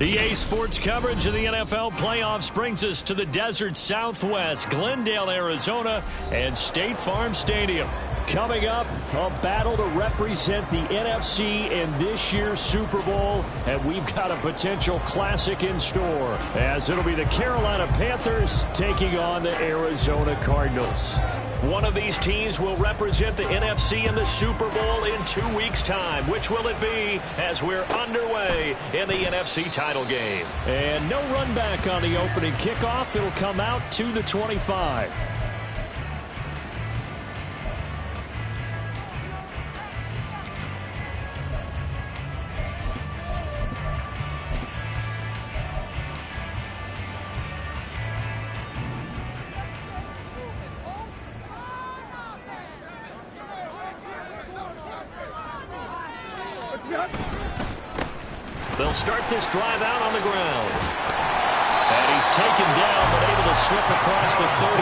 EA Sports coverage of the NFL playoffs brings us to the desert Southwest, Glendale, Arizona, and State Farm Stadium. Coming up, a battle to represent the NFC in this year's Super Bowl, and we've got a potential classic in store, as it'll be the Carolina Panthers taking on the Arizona Cardinals. One of these teams will represent the NFC in the Super Bowl in 2 weeks' time. Which will it be as we're underway in the NFC title game? And no run back on the opening kickoff. It'll come out to the 25. They'll start this drive out on the ground. And he's taken down, but able to slip across the 35.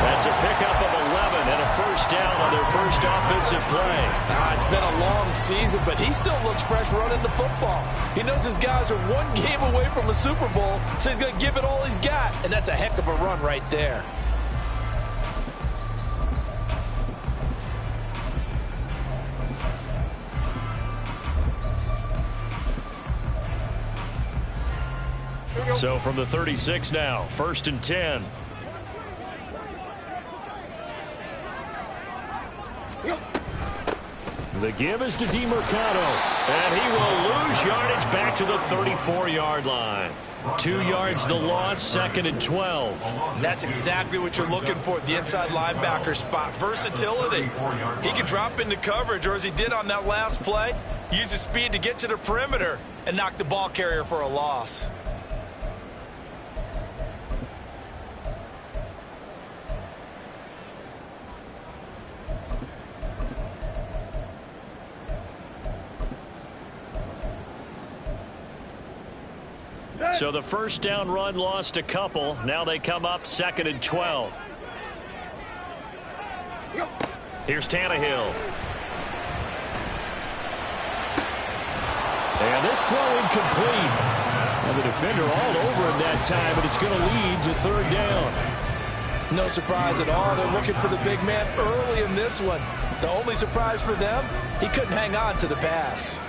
That's a pickup of 11 and a first down on their first offensive play. It's been a long season, but he still looks fresh running the football. He knows his guys are one game away from the Super Bowl, so he's going to give it all he's got. And that's a heck of a run right there. So from the 36 now, 1st and 10. The give is to DeMercado, and he will lose yardage back to the 34-yard line. 2 yards the loss, 2nd and 12. That's exactly what you're looking for at the inside linebacker spot. Versatility. He can drop into coverage, or as he did on that last play, use his speed to get to the perimeter and knock the ball carrier for a loss. So the first down run lost a couple. Now they come up 2nd and 12. Here's Tannehill. And this throw incomplete. And the defender all over him that time, but it's going to lead to 3rd down. No surprise at all. They're looking for the big man early in this one. The only surprise for them, he couldn't hang on to the pass.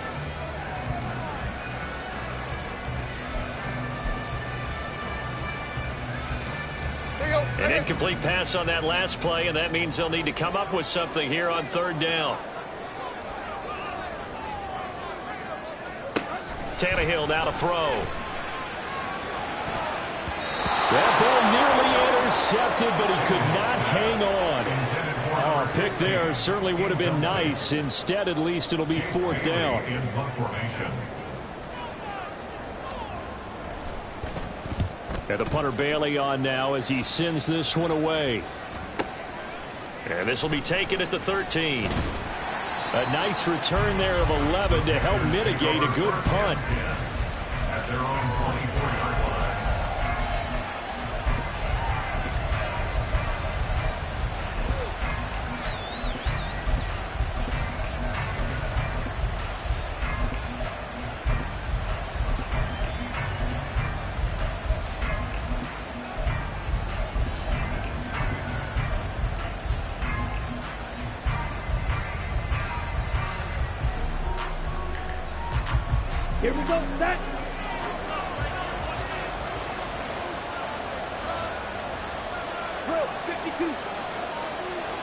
An incomplete pass on that last play, and that means they'll need to come up with something here on 3rd down. Tannehill now to throw. That ball nearly intercepted, but he could not hang on. Oh, a pick there certainly would have been nice. Instead, at least, it'll be 4th down. And the punter Bailey on now as he sends this one away. And this will be taken at the 13. A nice return there of 11 to help mitigate a good punt. At their own 24-yard line. Here we go, set. Throw, 52.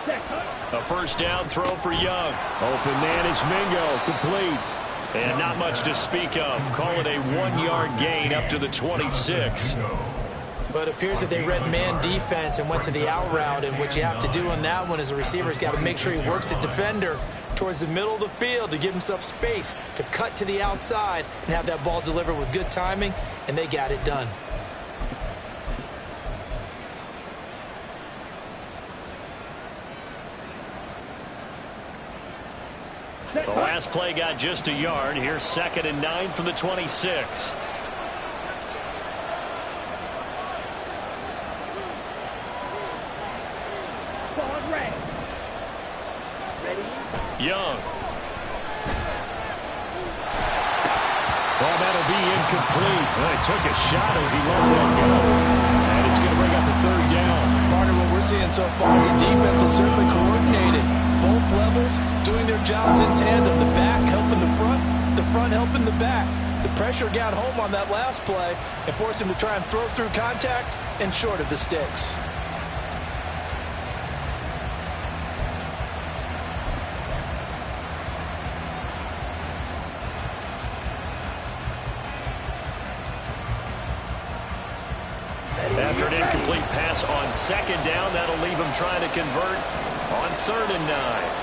Set, A first down throw for Young. Open man is Mingo, complete. And not much to speak of. Call it a 1-yard gain up to the 26. But it appears that they read man defense and went to the out route, and what you have to do on that one is the receiver's got to make sure he works the defender towards the middle of the field to give himself space to cut to the outside and have that ball delivered with good timing, and they got it done. The last play got just a yard. Here's 2nd and 9 from the 26. Young. Well, that'll be incomplete. Well, he took a shot as he let that go. And it's going to bring up a third down. Partner, what we're seeing so far is the defense is certainly coordinated. Both levels doing their jobs in tandem. The back helping the front helping the back. The pressure got home on that last play and forced him to try and throw through contact and short of the sticks. After an incomplete pass on second down, that'll leave him trying to convert on 3rd and 9.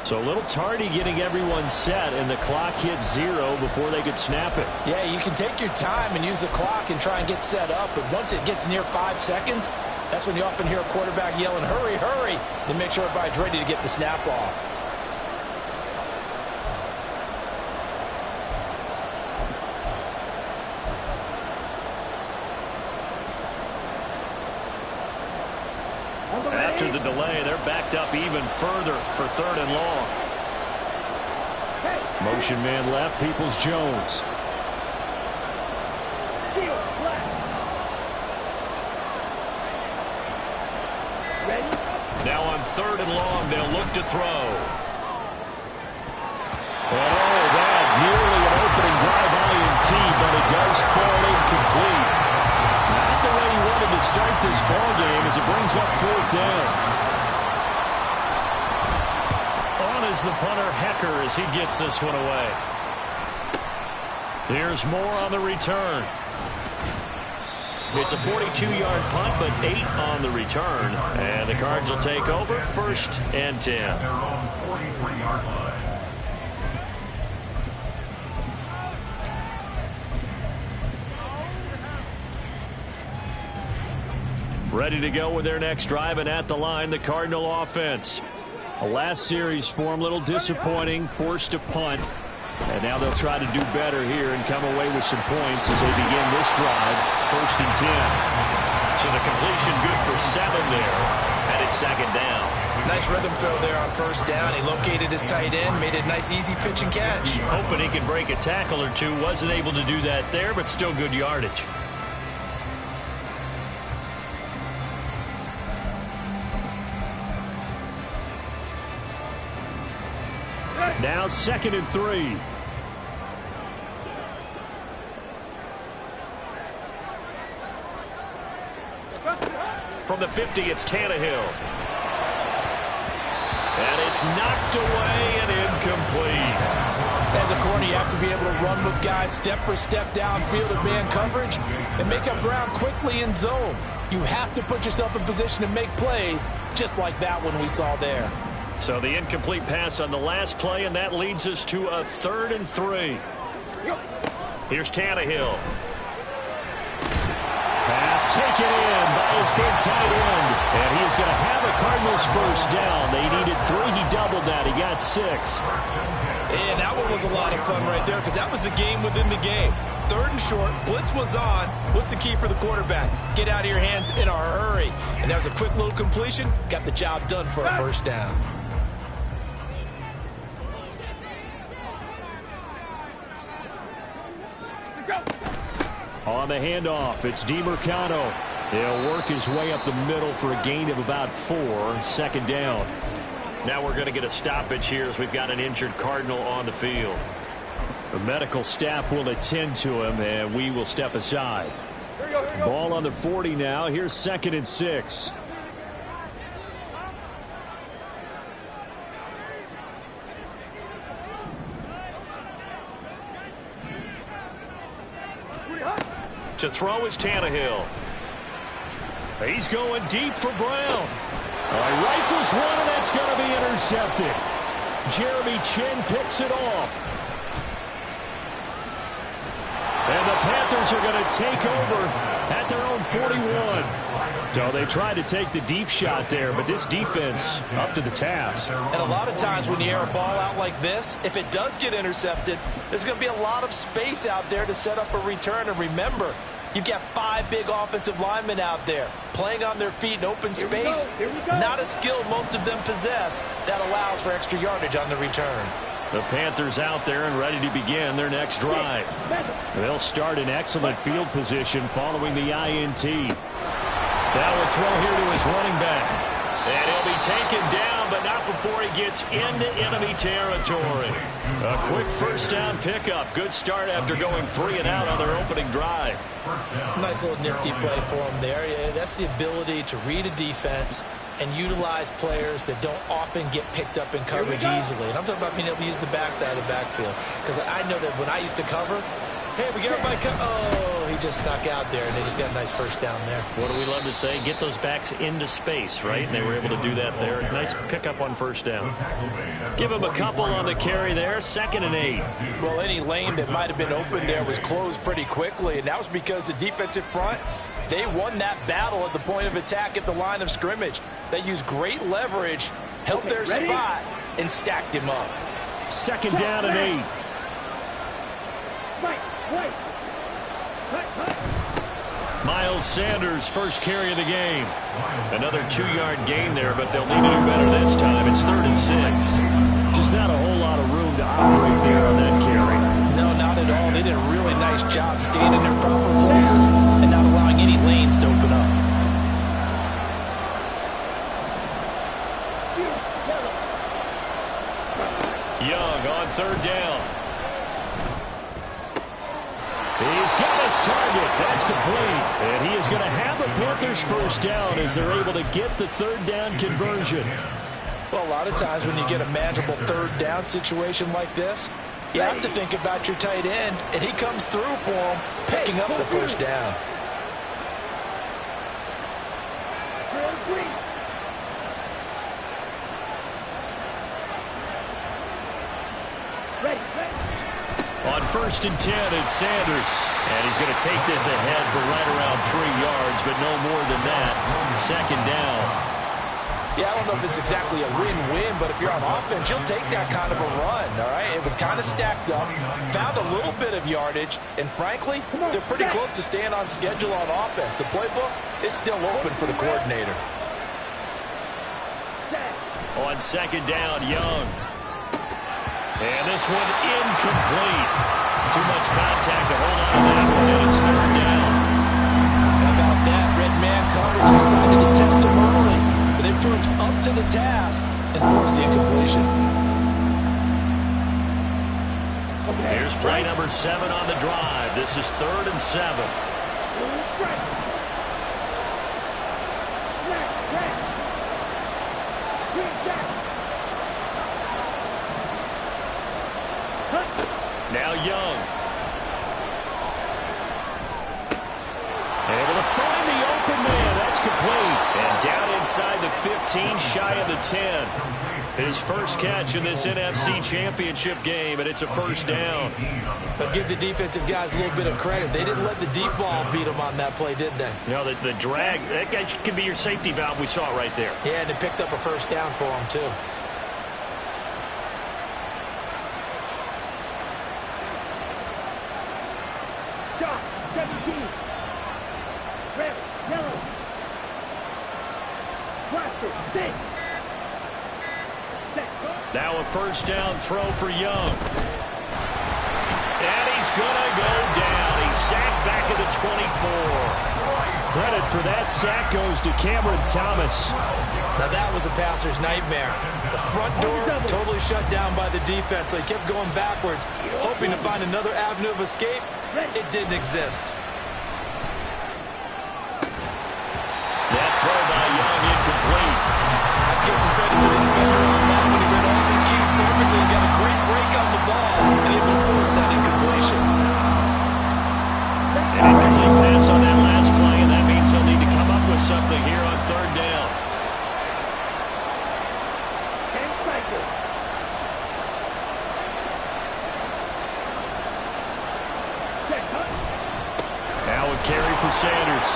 So a little tardy getting everyone set, and the clock hit 0 before they could snap it. Yeah, you can take your time and use the clock and try and get set up, but once it gets near 5 seconds, that's when you often hear a quarterback yelling, hurry, hurry, to make sure everybody's ready to get the snap off. After the delay, they're backed up even further for 3rd and long. Motion man left, Peoples-Jones. Now on 3rd and long, they'll look to throw. Oh, that nearly an opening drive INT, but it does fall incomplete. Not the way he wanted to start this ball game as it brings up 4th down. On is the punter, Hecker, as he gets this one away. Here's more on the return. It's a 42-yard punt, but 8 on the return. And the Cards will take over 1st and 10. Their own 43-yard line. Ready to go with their next drive, and at the line, the Cardinal offense. A last series form, a little disappointing, forced to punt. And now they'll try to do better here and come away with some points as they begin this drive, 1st and 10. So the completion good for 7 there, and it's 2nd down. Nice rhythm throw there on 1st down. He located his tight end, made it a nice easy pitch and catch. Hoping he could break a tackle or two. Wasn't able to do that there, but still good yardage. Now 2nd and 3. From the 50, it's Tannehill. And it's knocked away and incomplete. As a corner, you have to be able to run with guys step for step downfield in man coverage and make up ground quickly in zone. You have to put yourself in position to make plays, just like that one we saw there. So the incomplete pass on the last play, and that leads us to a 3rd and 3. Here's Tannehill. Pass taken in by his big tight end. And he's going to have a Cardinals 1st down. They needed 3. He doubled that. He got 6. And that one was a lot of fun right there because that was the game within the game. 3rd and short, blitz was on. What's the key for the quarterback? Get out of your hands in a hurry. And that was a quick little completion. Got the job done for a 1st down. On the handoff, it's DiMercado. He'll work his way up the middle for a gain of about 4. 2nd down. Now we're going to get a stoppage here as we've got an injured Cardinal on the field. The medical staff will attend to him, and we will step aside. Ball on the 40 now. Here's 2nd and 6. To throw is Tannehill. He's going deep for Brown. He rifles one, and that's going to be intercepted. Jeremy Chin picks it off. And the Panthers are going to take over at their own 41. So they tried to take the deep shot there, but this defense up to the task. And a lot of times when you air a ball out like this, if it does get intercepted, there's going to be a lot of space out there to set up a return. And remember, You've got 5 big offensive linemen out there playing on their feet in open space. Not a skill most of them possess that allows for extra yardage on the return. The Panthers out there and ready to begin their next drive. They'll start in excellent field position following the INT. Now will throw here to his running back. And he'll be taken down, but not before he gets into enemy territory. A quick first down pickup. Good start after going 3 and out on their opening drive. Nice little nifty play for him there. Yeah, that's the ability to read a defense and utilize players that don't often get picked up in coverage easily. And I'm talking about being able to use the backside of the backfield. Because I know that when I used to cover, hey, we got everybody cover. Oh, he just snuck out there, and they just got a nice first down there. What do we love to say? Get those backs into space, right? And they were able to do that there. Nice pickup on first down. Give him a couple on the carry there. 2nd and 8. Well, any lane that might have been open there was closed pretty quickly, and that was because the defensive front, they won that battle at the point of attack at the line of scrimmage. They used great leverage, held their spot, and stacked him up. 2nd down and 8. Miles Sanders, first carry of the game. Another 2-yard gain there, but they'll need to do better this time. It's 3rd and 6. Just not a whole lot of room to operate there on that carry. No, not at all. They did a really nice job staying in their proper places and not allowing any lanes to open up. Young on 3rd down. He's got his target. That's complete. And he is going to have the Panthers first down as they're able to get the 3rd down conversion. Well, a lot of times when you get a manageable 3rd down situation like this, you have to think about your tight end, and he comes through for him, picking up the first down. On 1st and 10, it's Sanders. And he's going to take this ahead for right around 3 yards, but no more than that. 2nd down. Yeah, I don't know if it's exactly a win-win, but if you're on offense, you'll take that kind of a run, all right? It was kind of stacked up, found a little bit of yardage, and frankly, they're pretty close to staying on schedule on offense. The playbook is still open for the coordinator. On 2nd down, Young. And this one incomplete. Too much contact to hold on to that one, and it's 3rd down. How about that? Red man coverage decided to test him early. But they proved up to the task and forced the incompletion. Here's play number 7 on the drive. This is 3rd and 7. Now Young. Able to find the open man. That's complete. And down inside the 15, shy of the 10. His first catch in this NFC Championship game, and it's a first down. But give the defensive guys a little bit of credit. They didn't let the deep ball beat them on that play, did they? You know, the drag, that guy could be your safety valve. We saw it right there. Yeah, and it picked up a first down for them, too. Shot, 17. Red, yellow. Blaster, 6. Now a first down throw for Young. And he's going to go down. He's sacked back at the 24. Credit for that sack goes to Cameron Thomas. Now that was a passer's nightmare. The front door totally shut down by the defense, so he kept going backwards, hoping to find another avenue of escape. It didn't exist. That throw by Young incomplete. I give some credit to the defender on that when he read all his keys perfectly and got a great break on the ball and able to force that incompletion. An incomplete pass on that last play, and that means they'll need to come up with something here on 3rd down. Now a carry for Sanders.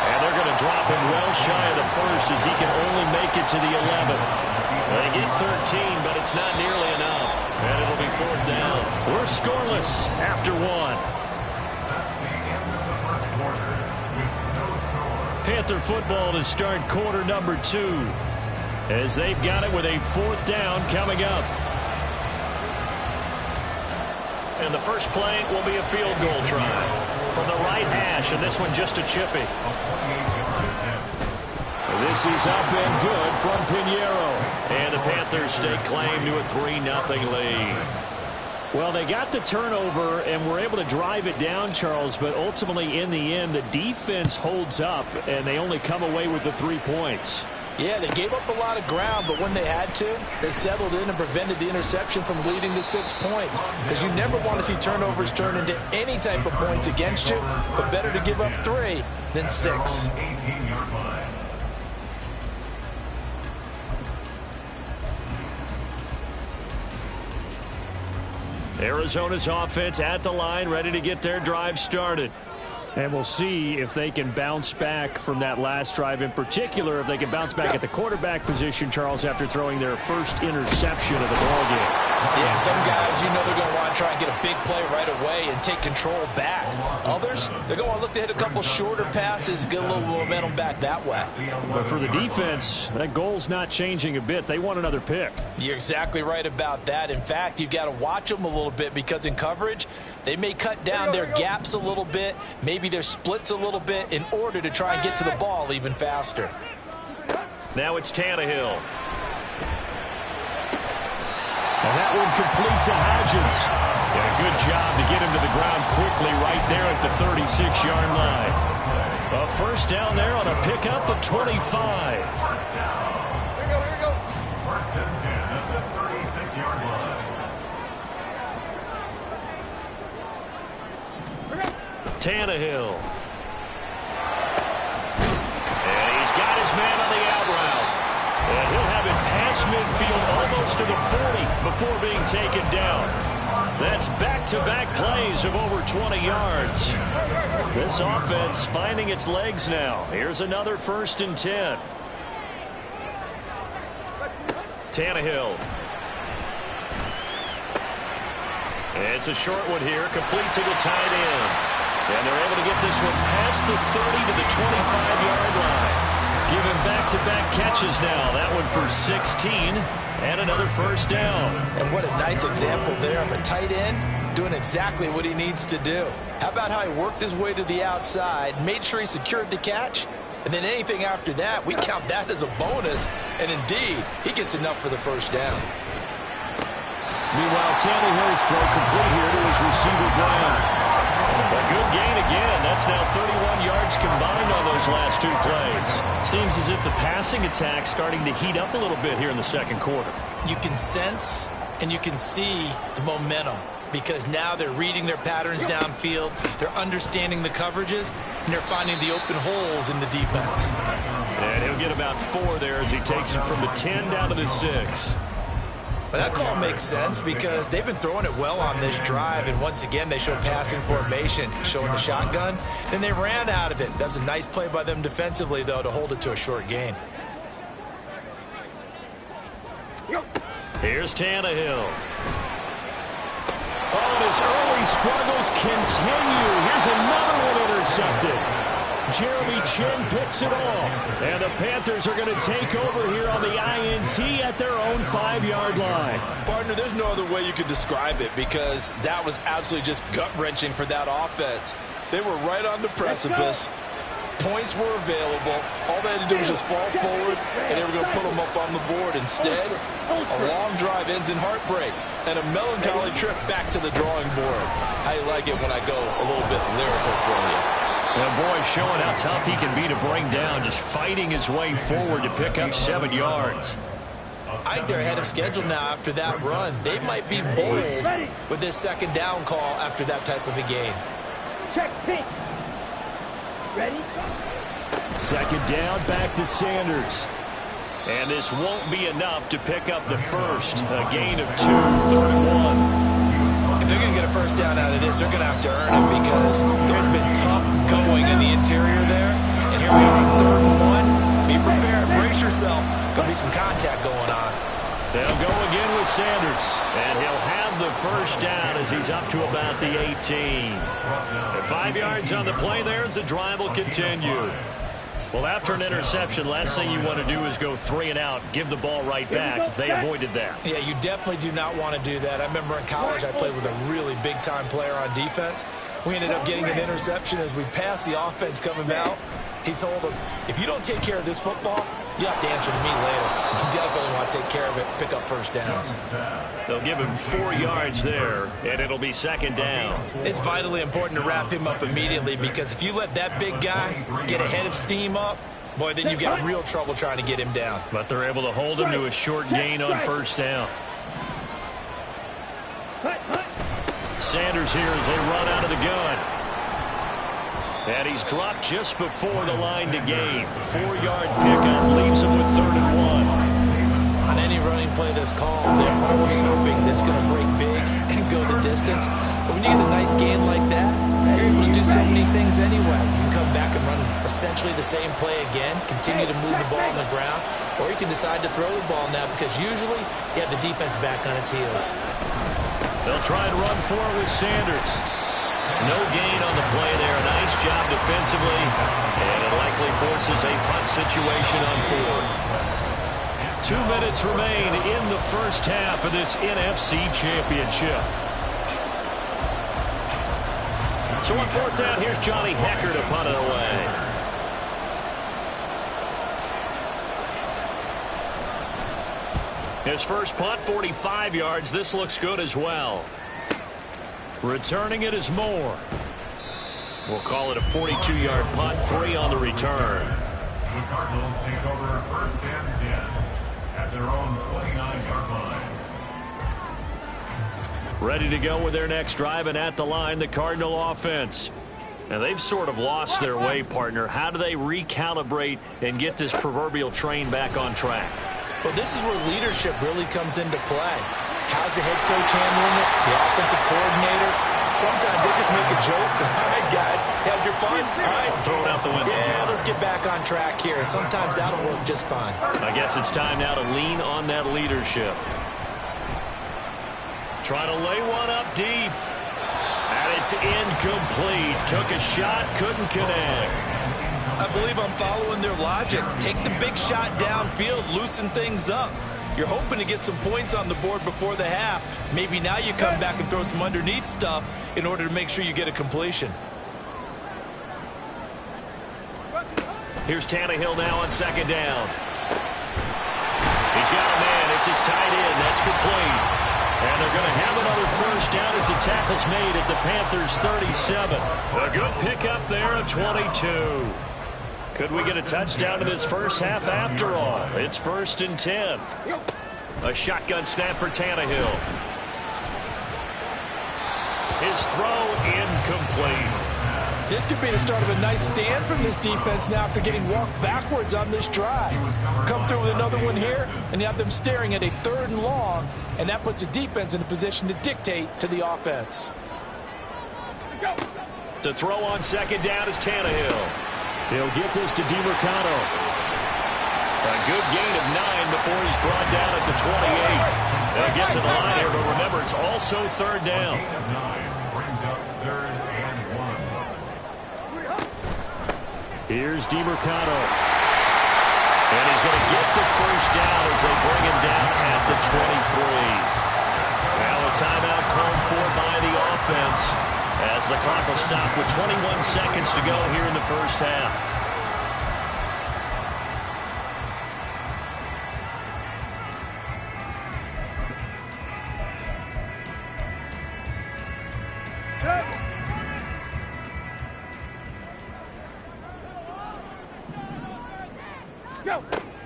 And they're going to drop him well shy of the first as he can only make it to the 11. They get 13, but it's not nearly enough. And it'll be 4th down. We're scoreless after 1. That's the end of the first quarter with no score. Panther football to start quarter number 2 as they've got it with a 4th down coming up. And the first play will be a field goal try from the right hash, and this one just a chippy. This is up and good from Pinheiro. And the Panthers stake claim to a 3-0 lead. Well, they got the turnover and were able to drive it down, Charles, but ultimately in the end, the defense holds up, and they only come away with the 3 points. Yeah, they gave up a lot of ground, but when they had to, they settled in and prevented the interception from leading to 6 points. Because you never want to see turnovers turn into any type of points against you, but better to give up 3 than 6. 18-yard line. Arizona's offense at the line, ready to get their drive started. And we'll see if they can bounce back from that last drive. In particular, if they can bounce back at the quarterback position, Charles, after throwing their first interception of the ballgame. Yeah, some guys, you know, they're going to want to try and get a big play right away and take control back. Others, they're going to look to hit a couple shorter passes, get a little momentum back that way. But for the defense, that goal's not changing a bit. They want another pick. You're exactly right about that. In fact, you've got to watch them a little bit because in coverage, they may cut down their gaps a little bit, maybe their splits a little bit in order to try and get to the ball even faster. Now it's Tannehill. And that one complete to Hodgins. And a good job to get him to the ground quickly right there at the 36-yard line. A first down there on a pickup of 25. Here we go. First and 10 at the 36-yard line. Tannehill. And he's got his man on the out route. And he'll have it past midfield almost to the 40 before being taken down. That's back-to-back plays of over 20 yards. This offense finding its legs now. Here's another 1st and 10. Tannehill. It's a short one here, complete to the tight end. And they're able to get this one past the 30 to the 25-yard line. Giving back-to-back catches now. That one for 16 and another first down. And what a nice example there of a tight end doing exactly what he needs to do. How about how he worked his way to the outside, made sure he secured the catch, and then anything after that, we count that as a bonus. And indeed, he gets enough for the first down. Meanwhile, Tannehill's throw complete here to his receiver, Brown. A good gain again. That's now 31 yards combined on those last 2 plays. Seems as if the passing attack's starting to heat up a little bit here in the second quarter. You can sense and you can see the momentum because now they're reading their patterns downfield, they're understanding the coverages, and they're finding the open holes in the defense. And he'll get about 4 there as he takes it from the 10 down to the 6. But that call makes sense because they've been throwing it well on this drive, and once again they show passing formation, showing the shotgun. Then they ran out of it. That was a nice play by them defensively, though, to hold it to a short gain. Here's Tannehill. Oh, and his early struggles continue. Here's another one intercepted. Jeremy Chin picks it off. And the Panthers are going to take over here on the INT at their own 5-yard line. Partner, there's no other way you could describe it because that was absolutely just gut-wrenching for that offense. They were right on the precipice. Points were available. All they had to do was just fall forward, and they were going to put them up on the board. Instead, a long drive ends in heartbreak and a melancholy trip back to the drawing board. I like it when I go a little bit lyrical for you. And boy, showing how tough he can be to bring down, just fighting his way forward to pick up 7 yards. I think they're ahead of schedule now after that run. They might be bold with this second down call after that type of a game. Check pink. Ready? Second down, back to Sanders. And this won't be enough to pick up the first. A gain of 2, 3rd and 1. If they're going to get a first down out of this, they're going to have to earn it because there's been tough going in the interior there. And here we are on 3rd and 1. Be prepared. Brace yourself. Going to be some contact going on. They'll go again with Sanders, and he'll have the first down as he's up to about the 18. 5 yards on the play there as the drive will continue. Well, after an interception, last thing you want to do is go 3 and out, give the ball right back. They avoided that. Yeah, you definitely do not want to do that. I remember in college I played with a really big-time player on defense. We ended up getting an interception as we passed the offense coming out. He told him, if you don't take care of this football, you have to answer to me later. You definitely want to take care of it, pick up first downs. They'll give him 4 yards there, and it'll be second down. It's vitally important to wrap him up immediately because if you let that big guy get ahead of steam up, boy, then you've got real trouble trying to get him down. But they're able to hold him to a short gain on first down. Sanders here as they run out of the gun. And he's dropped just before the line to gain. 4-yard pickup leaves him with 3rd and 1. On any running play that's called, they're always hoping that it's going to break big and go the distance. But when you get a nice gain like that, you're able to do so many things anyway. You can come back and run essentially the same play again, continue to move the ball on the ground, or you can decide to throw the ball now because usually you have the defense back on its heels. They'll try and run for it with Sanders. No gain on the play there. Nice job defensively. And it likely forces a punt situation on 4th. 2 minutes remain in the first half of this NFC Championship. So on 4th down, here's Johnny Hecker to punt it away. His first punt, 45 yards. This looks good as well. Returning it is Moore. We'll call it a 42-yard punt, 3 on the return. The Cardinals take over 1st and 10 at their own 29-yard line. Ready to go with their next drive, and at the line, the Cardinal offense. Now, they've sort of lost their way, partner. How do they recalibrate and get this proverbial train back on track? Well, this is where leadership really comes into play. How's the head coach handling it? The offensive coordinator? Sometimes they just make a joke. All right, guys, had your fun? All right. Throw it out the window. Yeah, let's get back on track here. And sometimes that'll work just fine. I guess it's time now to lean on that leadership. Try to lay one up deep. And it's incomplete. Took a shot, couldn't connect. I believe I'm following their logic. Take the big shot downfield, loosen things up. You're hoping to get some points on the board before the half. Maybe now you come back and throw some underneath stuff in order to make sure you get a completion. Here's Tannehill now on 2nd down. He's got a man. It's his tight end. That's complete. And they're going to have another first down as the tackle's made at the Panthers' 37. A good pickup there of 22. Could we get a touchdown in this first half after all? It's 1st and 10. A shotgun snap for Tannehill. His throw incomplete. This could be the start of a nice stand from this defense now after getting walked backwards on this drive. Come through with another one here, and you have them staring at a 3rd and long, and that puts the defense in a position to dictate to the offense. To throw on 2nd down is Tannehill. He'll get this to DiMercato. A good gain of 9 before he's brought down at the 28. They'll get to the line here, but remember, it's also 3rd down. Gain of 9 brings up 3rd and 1. Here's DiMercato. And he's going to get the first down as they bring him down at the 23. Now a timeout called for by the offense as the clock will stop with 21 seconds to go here in the first half.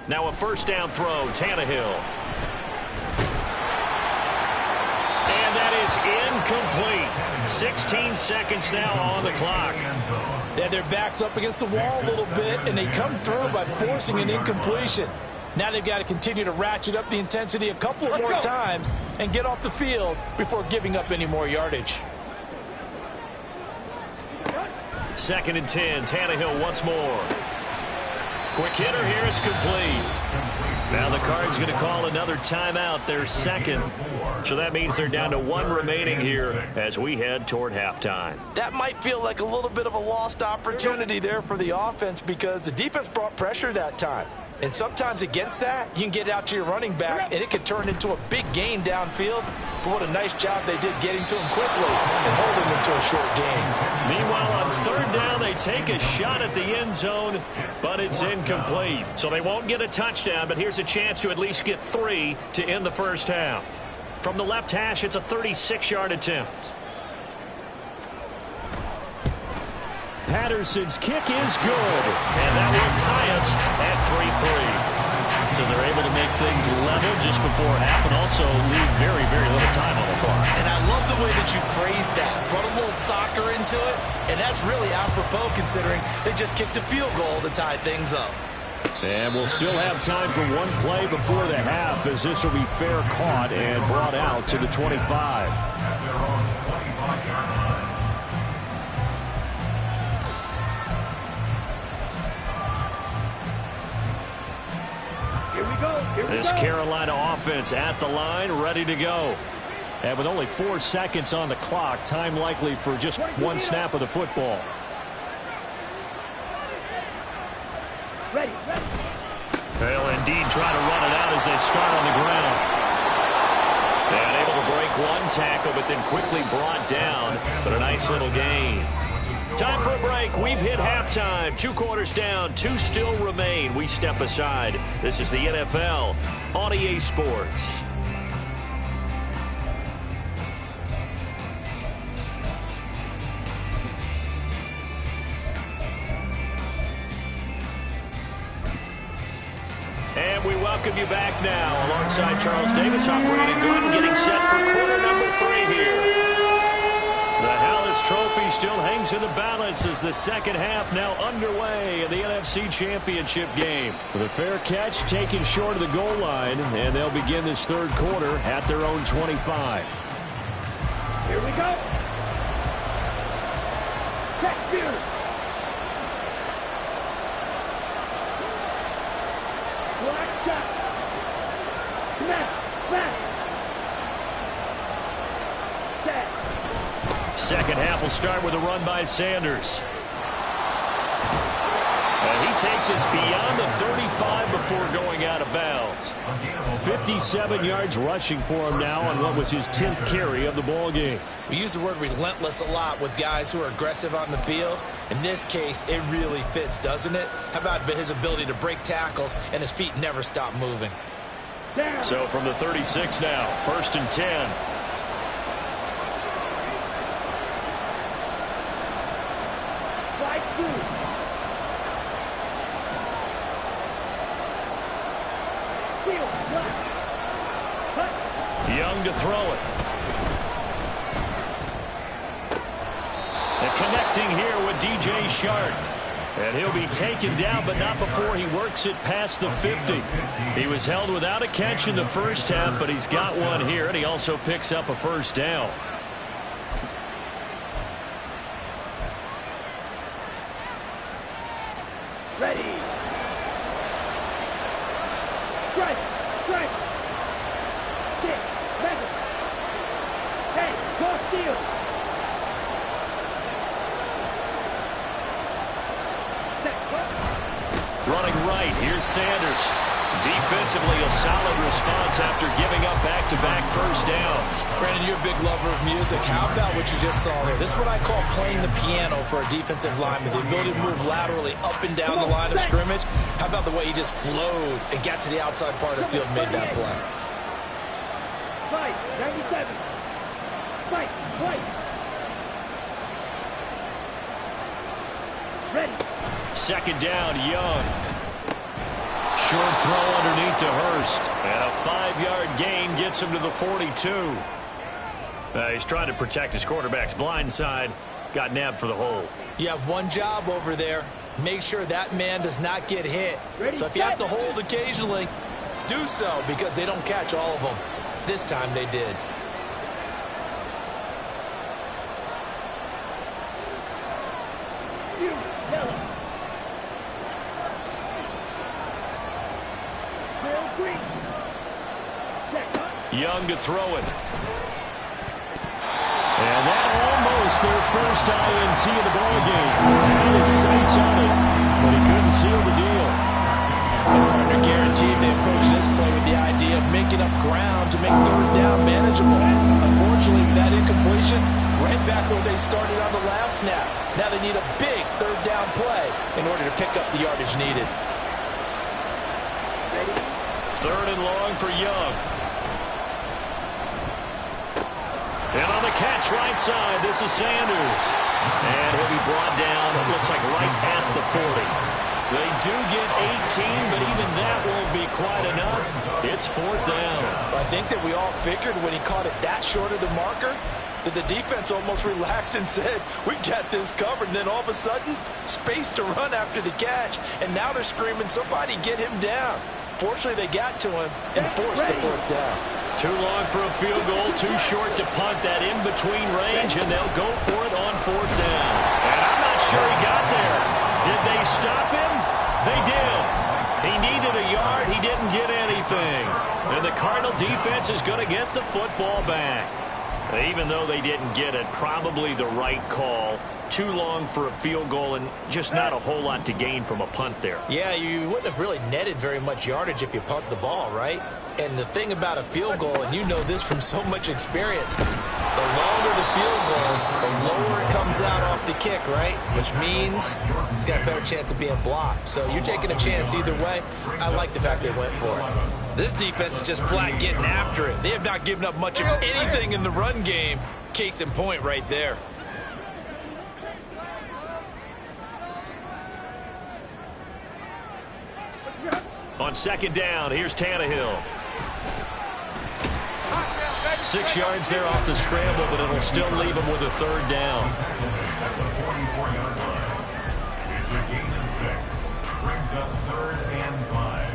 Now a first down throw, Tannehill. And that is incomplete. 16 seconds now on the clock. Yeah, their back's up against the wall a little bit, and they come through by forcing an incompletion. Now they've got to continue to ratchet up the intensity a couple of more times and get off the field before giving up any more yardage. 2nd and 10, Tannehill once more. Quick hitter here. It's complete. Now the Cards going to call another timeout, their second. So that means they're down to one remaining here as we head toward halftime. That might feel like a little bit of a lost opportunity there for the offense because the defense brought pressure that time. And sometimes against that, you can get out to your running back, and it could turn into a big gain downfield. But what a nice job they did getting to him quickly and holding him to a short gain. Meanwhile, on third down, they take a shot at the end zone, but it's incomplete. So they won't get a touchdown, but here's a chance to at least get 3 to end the first half. From the left hash, it's a 36-yard attempt. Patterson's kick is good, and that will tie us at 3-3. So they're able to make things level just before half and also leave very, very little time on the clock. And I love the way that you phrased that. Brought a little soccer into it, and that's really apropos considering they just kicked a field goal to tie things up. And we'll still have time for one play before the half as this will be fair caught and brought out to the 25. This Carolina offense at the line, ready to go. And with only 4 seconds on the clock, time likely for just one snap of the football. Ready. They'll indeed try to run it out as they start on the ground. And able to break one tackle, but then quickly brought down. But a nice little gain. Time for a break. We've hit halftime. 2 quarters down. 2 still remain. We step aside. This is the NFL on EA Sports. And we welcome you back now alongside Charles Davis. I'm Brandon Gooden getting set for quarter number 3 here. The Hallis Trophy still hangs in the balance as the second half now underway in the NFC Championship game. With a fair catch taken short of the goal line, and they'll begin this third quarter at their own 25. Here we go. Check here. Black shot. Back. Set. Second half will start with a run by Sanders. And he takes us beyond the 35 before going out of bounds. 57 yards rushing for him now on what was his 10th carry of the ball game. We use the word relentless a lot with guys who are aggressive on the field. In this case, it really fits, doesn't it? How about his ability to break tackles and his feet never stop moving? So from the 36 now, 1st and 10. Young to throw it. And connecting here with DJ Shark. And he'll be taken down, but not before he works it past the 50. He was held without a catch in the first half, but he's got one here, and he also picks up a first down. Ready. Strike. Stick. Ready. Hey, go steal. Running right, here's Sanders. Defensively, a solid response after giving up back-to-back first downs. Brandon, you're a big lover of music. How about what you just saw there? This is what I call playing the piano for a defensive lineman. The ability to move laterally up and down the line of scrimmage. How about the way he just flowed and got to the outside part of the field and made that play? Fight, 97. Fight. Ready. Second down, Young. Short throw underneath to Hurst. And a 5-yard gain gets him to the 42. He's trying to protect his quarterback's blind side. Got nabbed for the hole. You have one job over there. Make sure that man does not get hit. Ready, so if you have to hold occasionally, do so because they don't catch all of them. This time they did. Young to throw it. And that almost their first INT of the ball game. Had his sights on it, but he couldn't seal the deal. The partner guaranteed they approached this play with the idea of making up ground to make third down manageable. Unfortunately, that incompletion right back where they started on the last snap. Now they need a big third down play in order to pick up the yardage needed. Third and long for Young. And on the catch right side, this is Sanders. And he'll be brought down, it looks like right at the 40. They do get 18, but even that won't be quite enough. It's fourth down. I think that we all figured when he caught it that short of the marker that the defense almost relaxed and said, we got this covered. And then all of a sudden, space to run after the catch. And now they're screaming, somebody get him down. Fortunately, they got to him and forced the fourth down. Too long for a field goal, too short to punt that in-between range, and they'll go for it on fourth down. And I'm not sure he got there. Did they stop him? They did. He needed a yard. He didn't get anything. And the Cardinal defense is going to get the football back. Even though they didn't get it, probably the right call. Too long for a field goal and just not a whole lot to gain from a punt there. Yeah, you wouldn't have really netted very much yardage if you punt the ball, right? And the thing about a field goal, and you know this from so much experience, the longer the field goal, the lower it comes out off the kick, right? Which means it's got a better chance of being blocked. So you're taking a chance either way. I like the fact they went for it. This defense is just flat getting after it. They have not given up much of anything in the run game. Case in point right there. On second down, here's Tannehill. 6 yards there off the scramble, but it'll still leave him with a third down. At the 44-yard line, it's a gain of 6. Brings up 3rd and 5.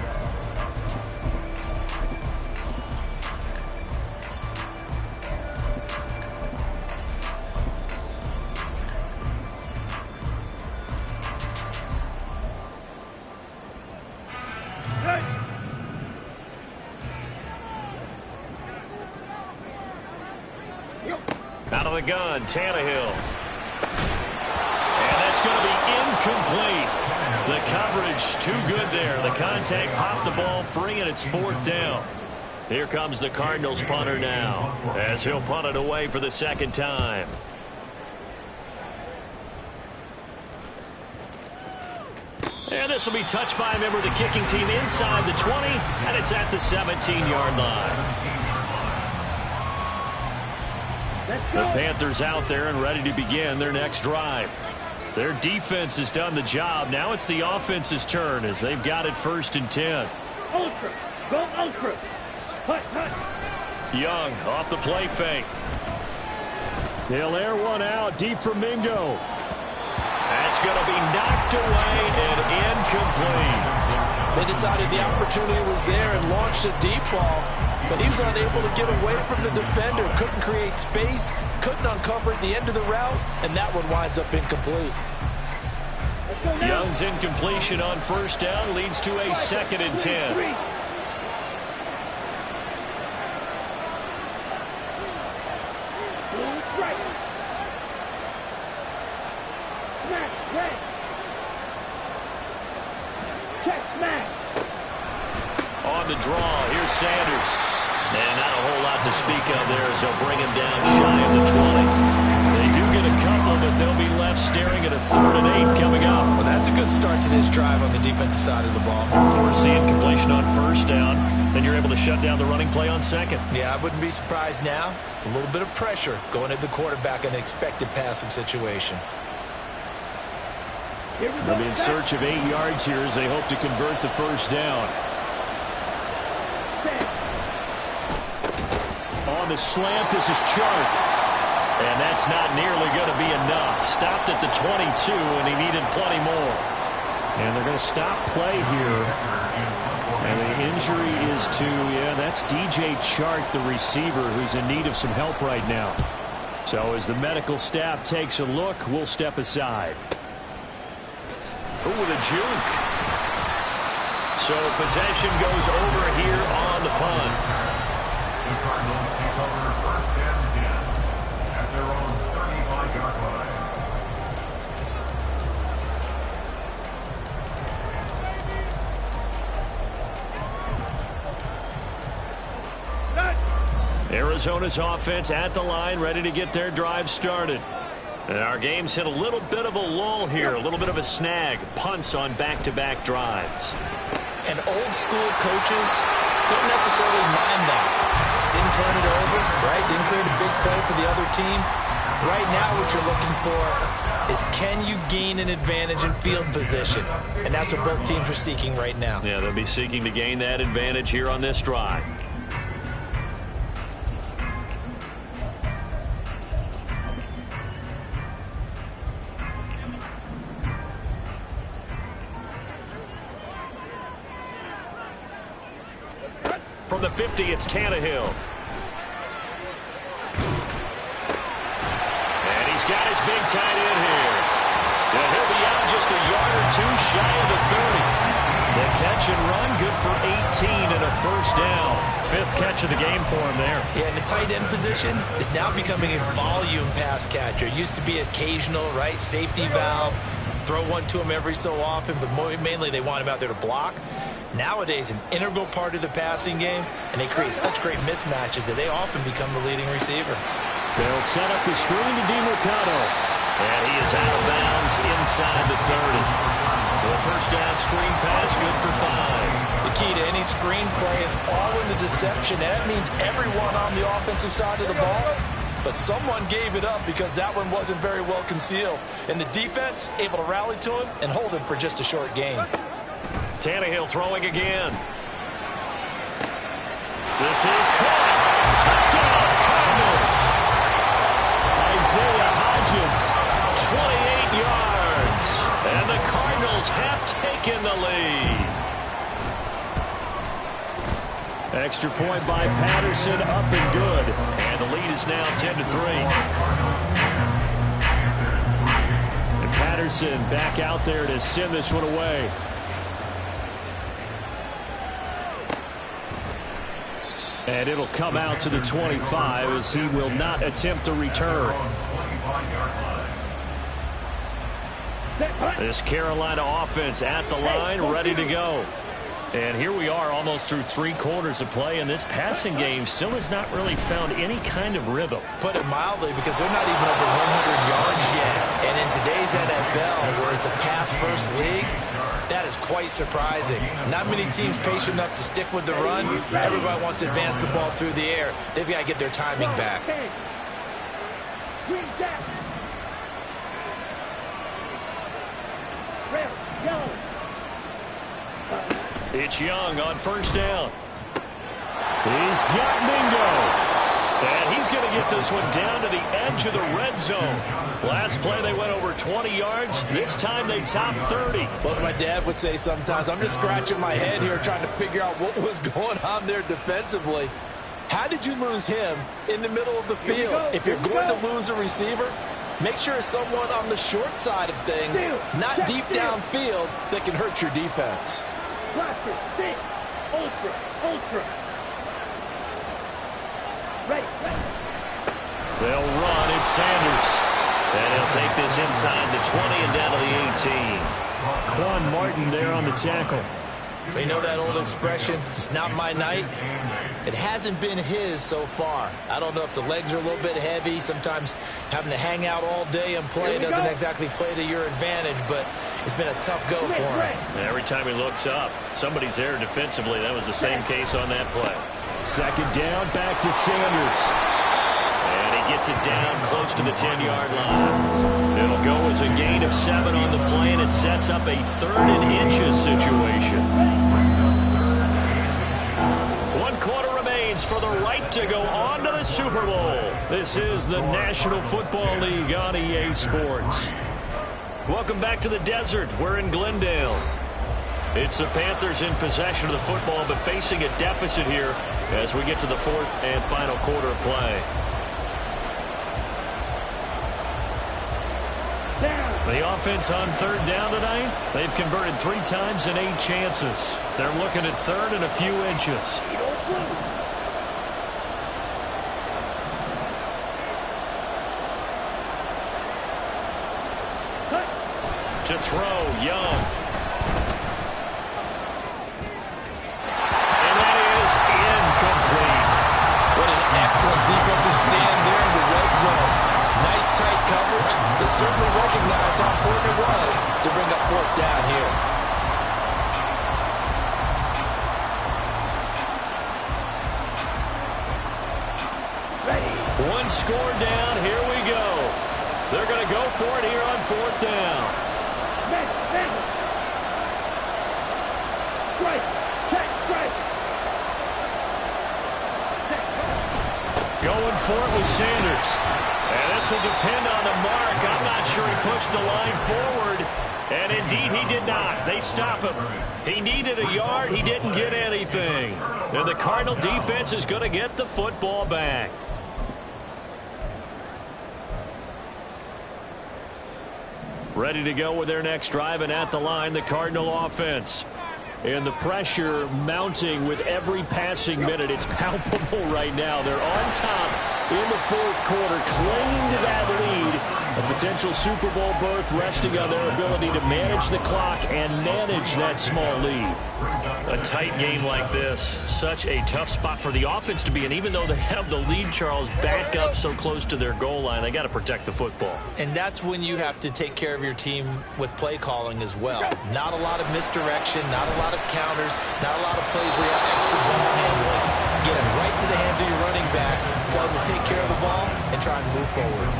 Out of the gun, Tannehill. And that's going to be incomplete. The coverage too good there. The contact popped the ball free, and it's fourth down. Here comes the Cardinals punter now, as he'll punt it away for the second time. And this will be touched by a member of the kicking team inside the 20, and it's at the 17-yard line. The Panthers out there and ready to begin their next drive. Their defense has done the job. Now it's the offense's turn as they've got it 1st and 10. Ultra. Go ultra. Hut, hut. Young off the play fake. He'll air one out deep for Mingo. That's going to be knocked away and incomplete. They decided the opportunity was there and launched a deep ball, but he was unable to get away from the defender. Couldn't create space, couldn't uncover at the end of the route, and that one winds up incomplete. Young's incompletion on 1st down leads to a 2nd and 10. On the draw, here's Sanders. And not a whole lot to speak of there as they'll bring him down shy of the 20. They do get a couple, but they'll be left staring at a 3rd and 8 coming up. Well, that's a good start to this drive on the defensive side of the ball. Force the incompletion on 1st down, then you're able to shut down the running play on 2nd. Yeah, I wouldn't be surprised now. A little bit of pressure going at the quarterback in an expected passing situation. They'll be in search of 8 yards here as they hope to convert the 1st down. On the slant, this is Chark. And that's not nearly going to be enough. Stopped at the 22, and he needed plenty more. And they're going to stop play here. And the injury is to, that's DJ Chark, the receiver, who's in need of some help right now. So as the medical staff takes a look, we'll step aside. Ooh, with a juke. So possession goes over here on the punt. Arizona's offense at the line, ready to get their drive started. And our game's hit a little bit of a lull here, a little bit of a snag. Punts on back-to-back drives. And old school coaches don't necessarily mind that. Didn't turn it over, right? Didn't create a big play for the other team. Right now what you're looking for is, can you gain an advantage in field position? And that's what both teams are seeking right now. Yeah, they'll be seeking to gain that advantage here on this drive. From the 50, it's Tannehill. And he's got his big tight end here. And he'll be out just a yard or two shy of the 30. The catch and run, good for 18 and a first down. 5th catch of the game for him there. Yeah, and the tight end position is now becoming a volume pass catcher. It used to be occasional, right? Safety valve. Throw one to him every so often, but mainly they want him out there to block. Nowadays, an integral part of the passing game, and they create such great mismatches that they often become the leading receiver. They'll set up the screen to DeMercado. And he is out of bounds inside the 30. The first down screen pass, good for 5. The key to any screen play is all in the deception. That means everyone on the offensive side of the ball, but someone gave it up because that one wasn't very well concealed. And the defense able to rally to him and hold him for just a short gain. Tannehill throwing again. This is caught. Touchdown, Cardinals. Isaiah Hodgins, 28 yards. And the Cardinals have taken the lead. Extra point by Patterson, up and good. And the lead is now 10-3. And Patterson back out there to send this one away. And it'll come out to the 25 as he will not attempt a return. This Carolina offense at the line, ready to go. And here we are almost through 3 quarters of play, and this passing game still has not really found any kind of rhythm. Put it mildly, because they're not even over 100 yards yet. And in today's NFL, where it's a pass-first league, that is quite surprising. Not many teams patient enough to stick with the run. Everybody wants to advance the ball through the air. They've got to get their timing back. It's Young on first down. He's got Mingo. And he's going to get this one down to the edge of the red zone. Last play, they went over 20 yards. This time, they topped 30. Well, as my dad would say sometimes, I'm just scratching my head here trying to figure out what was going on there defensively. How did you lose him in the middle of the field? If you're going to lose a receiver, make sure it's someone on the short side of things, not deep downfield, that can hurt your defense. Blaster, stick, ultra. Ready. They'll run. It's Sanders. And he'll take this inside the 20 and down to the 18. Quan Martin there on the tackle. We know that old expression, it's not my night. It hasn't been his so far. I don't know if the legs are a little bit heavy. Sometimes having to hang out all day and play doesn't exactly play to your advantage, but it's been a tough go for him. And every time he looks up, somebody's there defensively. That was the same case on that play. Second down, back to Sanders. And he gets it down close to the 10-yard line. It'll go as a gain of 7 on the play, and it sets up a 3rd and inches situation. 1 quarter remains for the right to go on to the Super Bowl. This is the National Football League on EA Sports. Welcome back to the desert. We're in Glendale. It's the Panthers in possession of the football, but facing a deficit here as we get to the 4th and final quarter of play. The offense on 3rd down tonight, they've converted 3 times in 8 chances. They're looking at 3rd and a few inches. To throw, Young. And that is incomplete. What an excellent certainly recognized how important it was to bring up fourth down here. One score down. Here we go. They're going to go for it here on fourth down. Strike. Check. Strike. Going for it with Sanders. And this will depend on the mark. I'm not sure he pushed the line forward. And indeed, he did not. They stop him. He needed a yard. He didn't get anything. And the Cardinal defense is going to get the football back. Ready to go with their next drive, and at the line, the Cardinal offense. And the pressure mounting with every passing minute. It's palpable right now. They're on top in the fourth quarter, clinging to that lead. A potential Super Bowl berth resting on their ability to manage the clock and manage that small lead. A tight game like this, such a tough spot for the offense to be in. Even though they have the lead, Charles, back up so close to their goal line, they got to protect the football. And that's when you have to take care of your team with play calling as well. Not a lot of misdirection, not a lot of counters, not a lot of plays where you have extra ball handling. Get it right to the hands of your running back, tell them to take care of the ball, and try and move forward.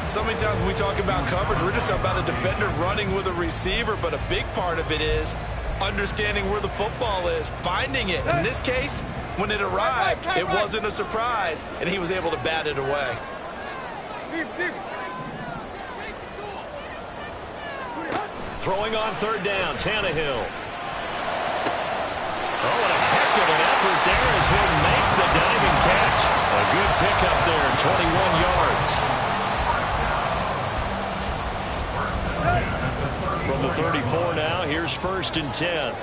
So many times when we talk about coverage, we're just about a defender running with a receiver, but a big part of it is understanding where the football is, finding it. In this case, when it arrived, it wasn't a surprise, and he was able to bat it away. Throwing on third down, Tannehill. Oh, and a heck of an effort there as he'll make the diving catch. A good pickup there, 21 yards. From the 34 now, here's 1st and 10.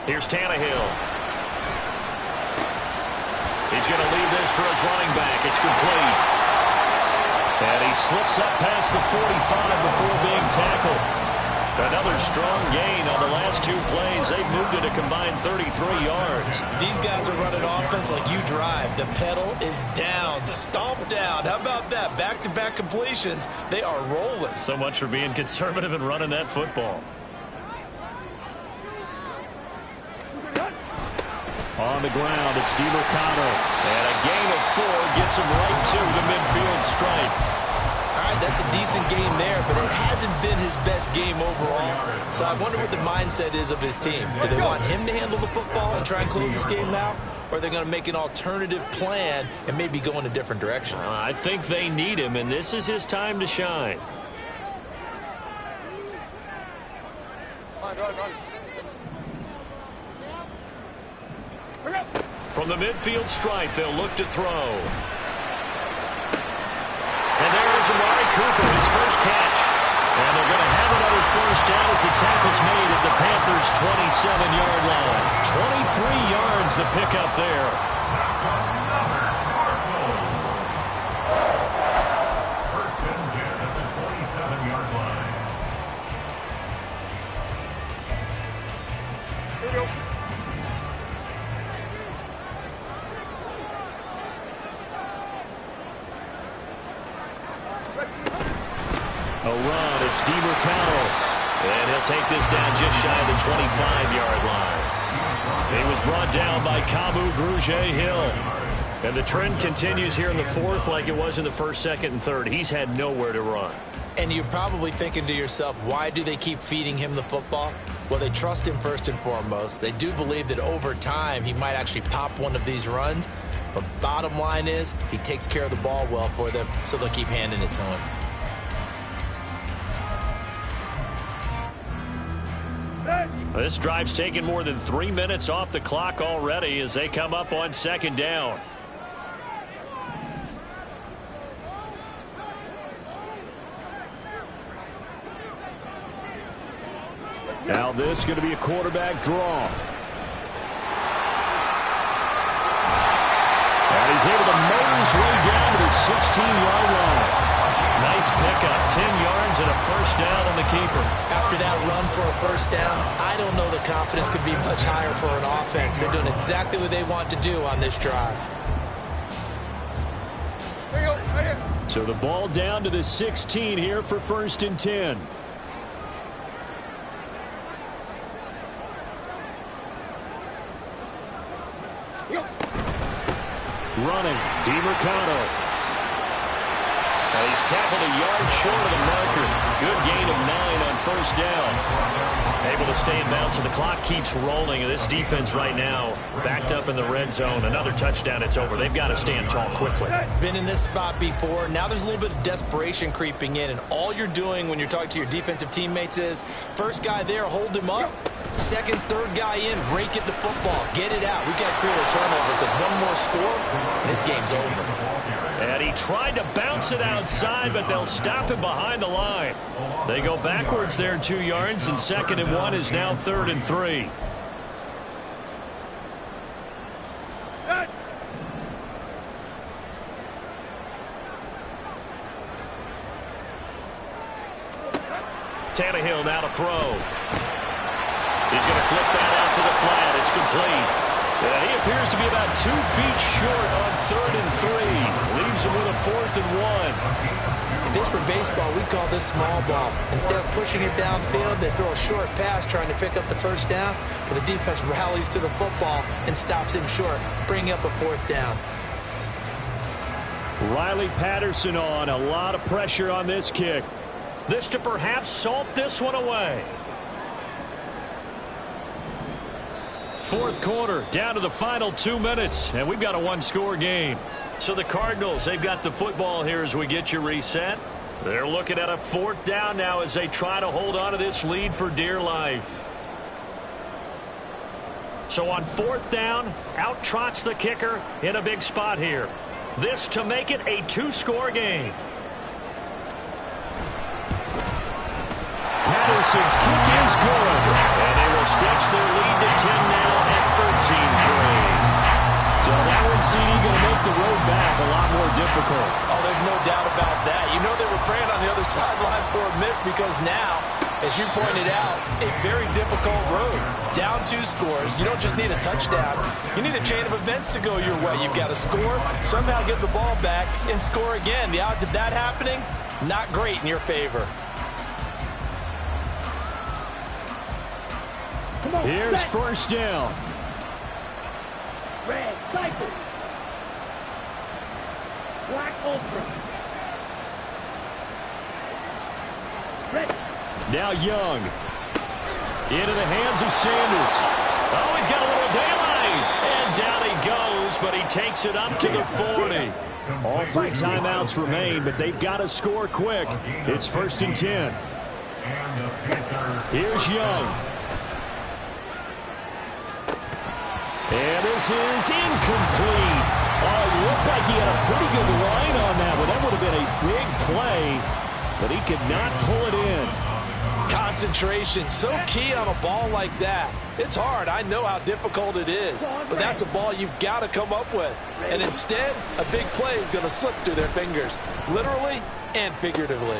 Here's Tannehill. He's going to leave this for his running back. It's complete. And he slips up past the 45 before being tackled. Another strong gain on the last 2 plays. They've moved it a combined 33 yards. These guys are running offense like you drive. The pedal is down, stomped down. How about that? Back-to-back completions. They are rolling. So much for being conservative and running that football. On the ground, it's DiMercado. And a gain of 4 gets him right to the midfield stripe. All right, that's a decent game there, but it hasn't been his best game overall. So I wonder what the mindset is of his team. Do they want him to handle the football and try and close this game out? Or are they going to make an alternative plan and maybe go in a different direction? I think they need him, and this is his time to shine. From the midfield stripe, they'll look to throw. And there's Amari Cooper, his first catch. And they're going to have another first down as the tackle's made at the Panthers' 27-yard line. 23 yards the pickup there. First and 10 at the 27-yard line. Here we go. A run, it's DiMercado. And he'll take this down just shy of the 25-yard line. He was brought down by Kamu Grugier-Hill. And the trend continues here in the fourth like it was in the first, second, and third. He's had nowhere to run. And you're probably thinking to yourself, why do they keep feeding him the football? Well, they trust him first and foremost. They do believe that over time he might actually pop one of these runs. But bottom line is he takes care of the ball well for them, so they'll keep handing it to him. This drive's taken more than 3 minutes off the clock already as they come up on second down. Now this is going to be a quarterback draw. And he's able to motor his way down to the 16-yard line. Nice Nice pickup. 10 yards and a first down on the keeper. After that run for a first down, I don't know the confidence could be much higher for an offense. They're doing exactly what they want to do on this drive. So the ball down to the 16 here for 1st and 10. Running, DiMercado. And he's tackled a yard short of the marker. Good gain of 9 on first down. Able to stay in bounds, so the clock keeps rolling. This defense right now backed up in the red zone. Another touchdown, it's over. They've got to stand tall quickly. Been in this spot before. Now there's a little bit of desperation creeping in, and all you're doing when you're talking to your defensive teammates is, first guy there, hold him up. Second, third guy in, rake at the football. Get it out. We've got to create a turnover because one more score, and this game's over. And he tried to bounce it outside, but they'll stop him behind the line. They go backwards there 2 yards, and 2nd and 1 is now 3rd and 3. Tannehill now to throw. He's going to flip that out to the flat. It's complete. And he appears to be about 2 feet short on 3rd and 3. Leaves him with a 4th and 1. If this were baseball, we'd call this small ball. Instead of pushing it downfield, they throw a short pass trying to pick up the first down, but the defense rallies to the football and stops him short, bringing up a 4th down. Riley Patterson on. A lot of pressure on this kick. This to perhaps salt this one away. 4th quarter, down to the final 2 minutes, and we've got a 1-score game. So the Cardinals, they've got the football here as we get you reset. They're looking at a 4th down now as they try to hold on to this lead for dear life. So on 4th down, out trots the kicker in a big spot here. This to make it a 2-score game. Patterson's kick is good. And they will stretch their lead to 10 now at 13-3. So that one, CD, going to make the road back a lot more difficult. Oh, there's no doubt about that. You know they were praying on the other sideline for a miss because now, as you pointed out, a very difficult road. Down 2 scores. You don't just need a touchdown. You need a chain of events to go your way. You've got to score, somehow get the ball back, and score again. The odds of that happening, not great in your favor. Here's 1st down. Red, cycle. Black, ultra. Red. Now Young. Into the hands of Sanders. Oh, he's got a little daylight. And down he goes, but he takes it up to the 40. All 3 timeouts remain, but they've got to score quick. It's 1st and 10. Here's Young. And this is incomplete. Oh, it looked like he had a pretty good line on that one. That would have been a big play, but he could not pull it in. Concentration, so key on a ball like that. It's hard. I know how difficult it is, but that's a ball you've got to come up with. And instead, a big play is going to slip through their fingers, literally and figuratively.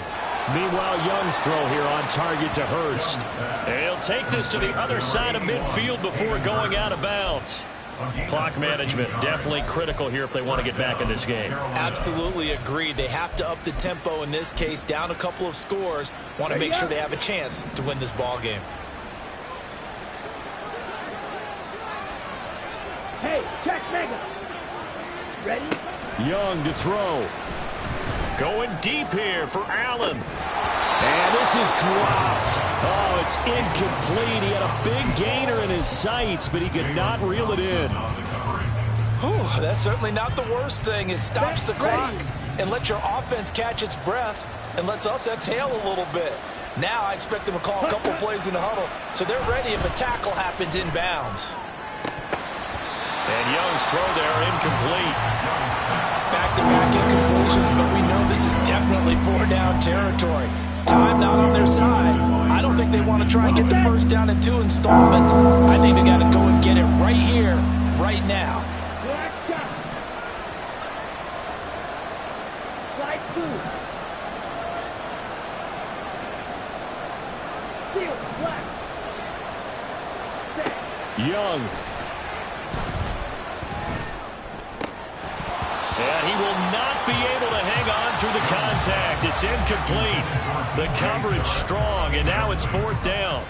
Meanwhile, Young's throw here on target to Hurst. And he'll take this to the other side of midfield before going out of bounds. Clock management definitely critical here if they want to get back in this game. Absolutely agreed. They have to up the tempo in this case, down a couple of scores. Want to make sure they have a chance to win this ball game. Hey, check mega. Ready? Young to throw. Going deep here for Allen. And this is dropped. Oh, it's incomplete. He had a big gainer in his sights, but he could not reel it in. Whew, that's certainly not the worst thing. It stops the clock and lets your offense catch its breath and lets us exhale a little bit. Now I expect them to call a couple plays in the huddle, so they're ready if a tackle happens inbounds. And Young's throw there incomplete. Back-to-back incompletions, but we know this is definitely 4-down territory. Time not on their side. I don't think they want to try and get the first down in 2 installments. I think they got to go and get it right here, right now. Black shot. Slide 2. Young. And he will not be able to hang on through the contact. It's incomplete. The coverage strong, and now it's 4th down.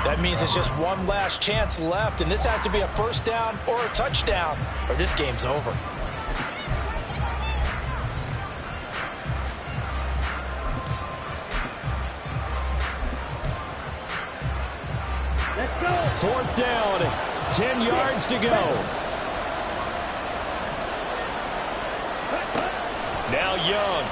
That means it's just one last chance left, and this has to be a 1st down or a touchdown, or this game's over. Let's go. 4th down, 10 yards to go. Now Young.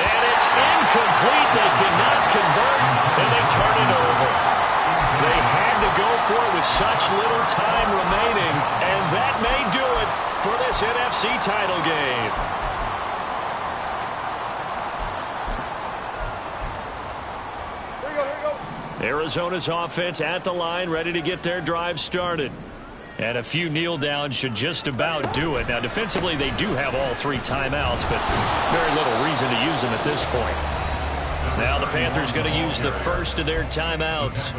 And it's incomplete. They cannot convert, and they turn it over. They had to go for it with such little time remaining, and that may do it for this NFC title game. Arizona's offense at the line, ready to get their drive started. And a few kneel downs should just about do it. Now, defensively, they do have all 3 timeouts, but very little reason to use them at this point. Now the Panthers going to use the first of their timeouts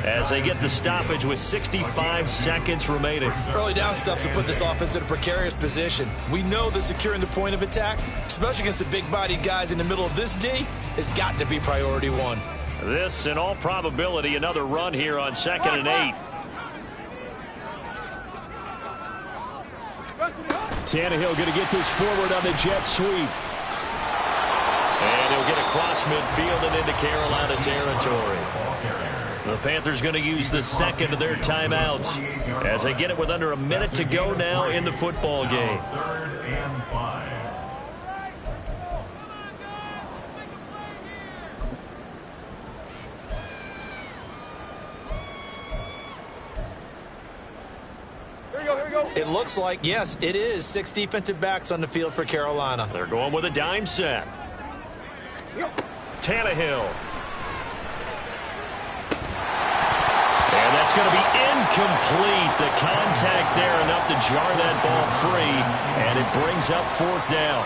as they get the stoppage with 65 seconds remaining. Early down stuff to put this offense in a precarious position. We know that securing the point of attack, especially against the big-bodied guys in the middle of this D, has got to be priority 1. This, in all probability, another run here on 2nd and 8. Tannehill going to get this forward on the jet sweep. And he'll get across midfield and into Carolina territory. The Panthers going to use the second of their timeouts as they get it with under a minute to go now in the football game. 3rd and 5. It looks like, yes, it is 6 defensive backs on the field for Carolina. They're going with a dime set. Tannehill. And that's going to be incomplete. The contact there enough to jar that ball free, and it brings up 4th down.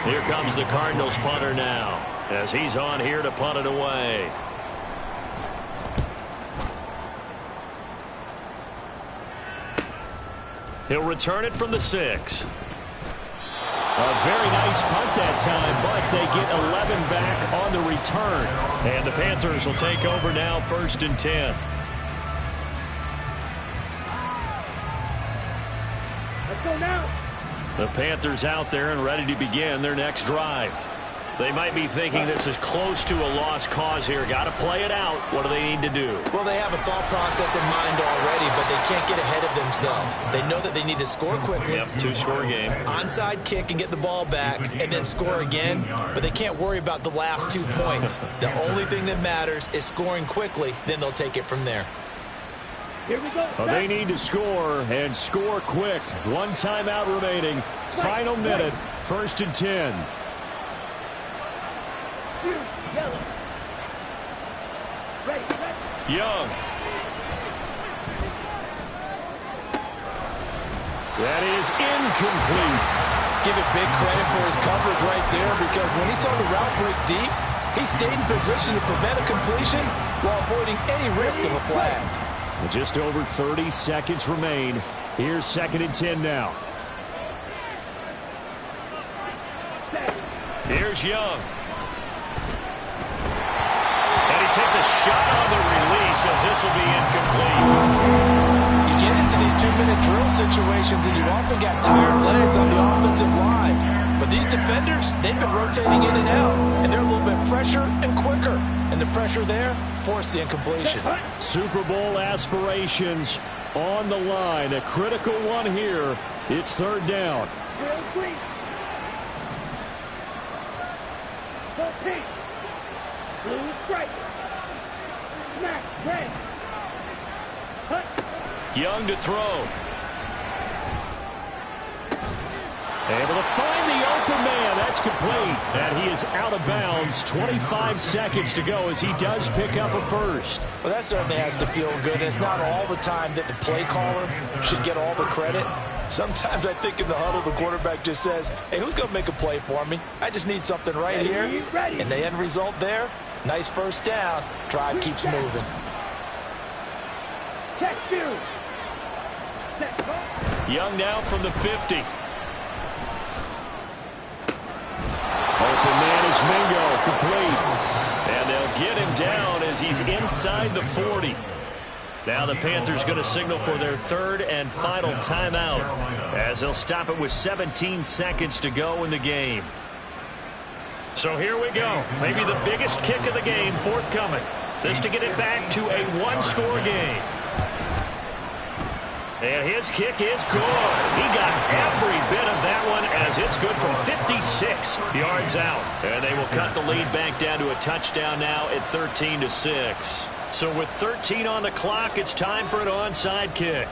Here comes the Cardinals punter now as he's on here to punt it away. He'll return it from the 6. A very nice punt that time, but they get 11 back on the return. And the Panthers will take over now, 1st and 10. Let's go now. The Panthers out there and ready to begin their next drive. They might be thinking this is close to a lost cause here. Got to play it out. What do they need to do? Well, they have a thought process in mind already, but they can't get ahead of themselves. They know that they need to score quickly. Yep, 2-score game. Onside kick and get the ball back and then score again, but they can't worry about the last 2 points. The only thing that matters is scoring quickly, then they'll take it from there. Here we go. Well, they need to score and score quick. 1 timeout remaining. Final minute, 1st and 10. Yellow. Ready, set. Young. That is incomplete. Give it big credit for his coverage right there, because when he saw the route break deep, he stayed in position to prevent a completion while avoiding any risk of a flag. Just over 30 seconds remain. Here's 2nd and 10 now. Here's Young. And he takes a shot on the release as this will be incomplete. You get into these 2-minute drill situations and you often got tired legs on the offensive line. But these defenders, they've been rotating in and out, and they're a little bit fresher and quicker. And the pressure there forced the incompletion. Super Bowl aspirations on the line. A critical one here. It's 3rd down. Real quick. Go pink. Blue stripe. Smack. Red. Cut. Young to throw. Able to find the open man. That's complete. And he is out of bounds. 25 seconds to go as he does pick up a first. Well, that certainly has to feel good. It's not all the time that the play caller should get all the credit. Sometimes I think in the huddle, the quarterback just says, hey, who's going to make a play for me? I just need something right here. And the end result there, Nice first down. Drive keeps moving. Check you. Young now from the 50. Open man is Mingo, complete. And they'll get him down as he's inside the 40. Now the Panthers going to signal for their third and final timeout as they'll stop it with 17 seconds to go in the game. So here we go. Maybe the biggest kick of the game forthcoming. This to get it back to a one-score game. And his kick is good. He got every bit of that one as it's good from 56 yards out. And they will cut the lead back down to a touchdown now at 13-6. So with 13 on the clock, it's time for an onside kick.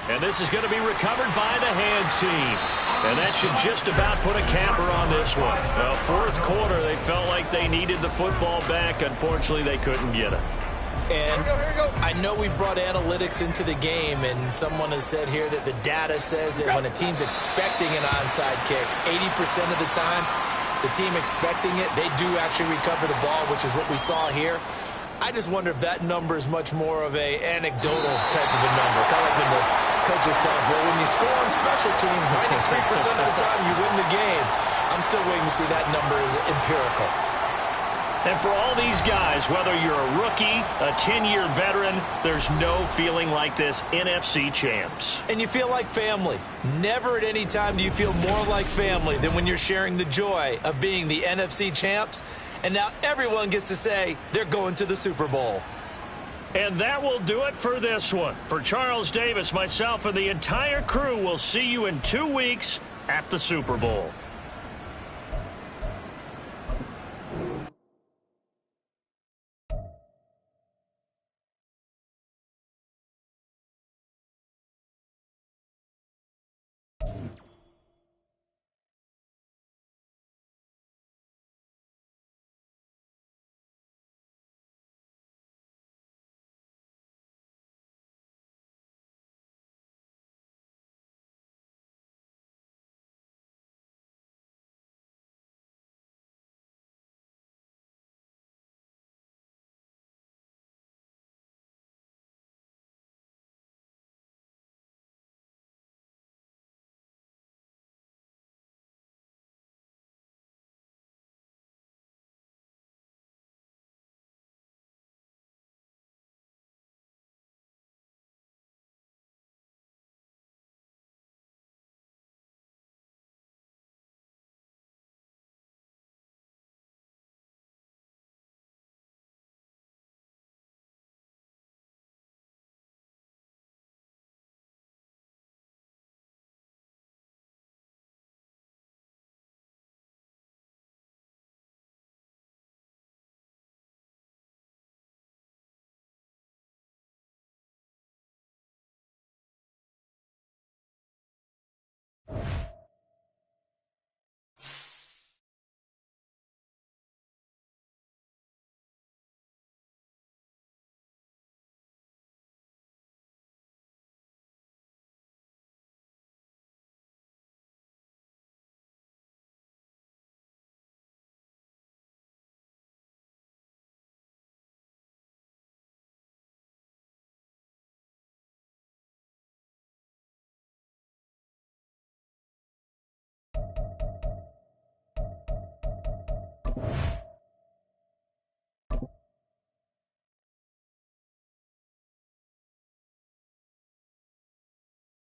And this is going to be recovered by the hands team. And that should just about put a capper on this one. Well, fourth quarter, they felt like they needed the football back. Unfortunately, they couldn't get it. And I know we brought analytics into the game, and someone has said here that the data says that when a team's expecting an onside kick, 80% of the time, the team expecting it, they do actually recover the ball, which is what we saw here. I just wonder if that number is much more of an anecdotal type of a number. Kind of like when the coaches tell us, well, when you score on special teams, 93% of the time you win the game. I'm still waiting to see that number is empirical. And for all these guys, whether you're a rookie, a 10-year veteran, there's no feeling like this NFC champs. And you feel like family. Never at any time do you feel more like family than when you're sharing the joy of being the NFC champs. And now everyone gets to say they're going to the Super Bowl. And that will do it for this one. For Charles Davis, myself, and the entire crew, we'll see you in 2 weeks at the Super Bowl.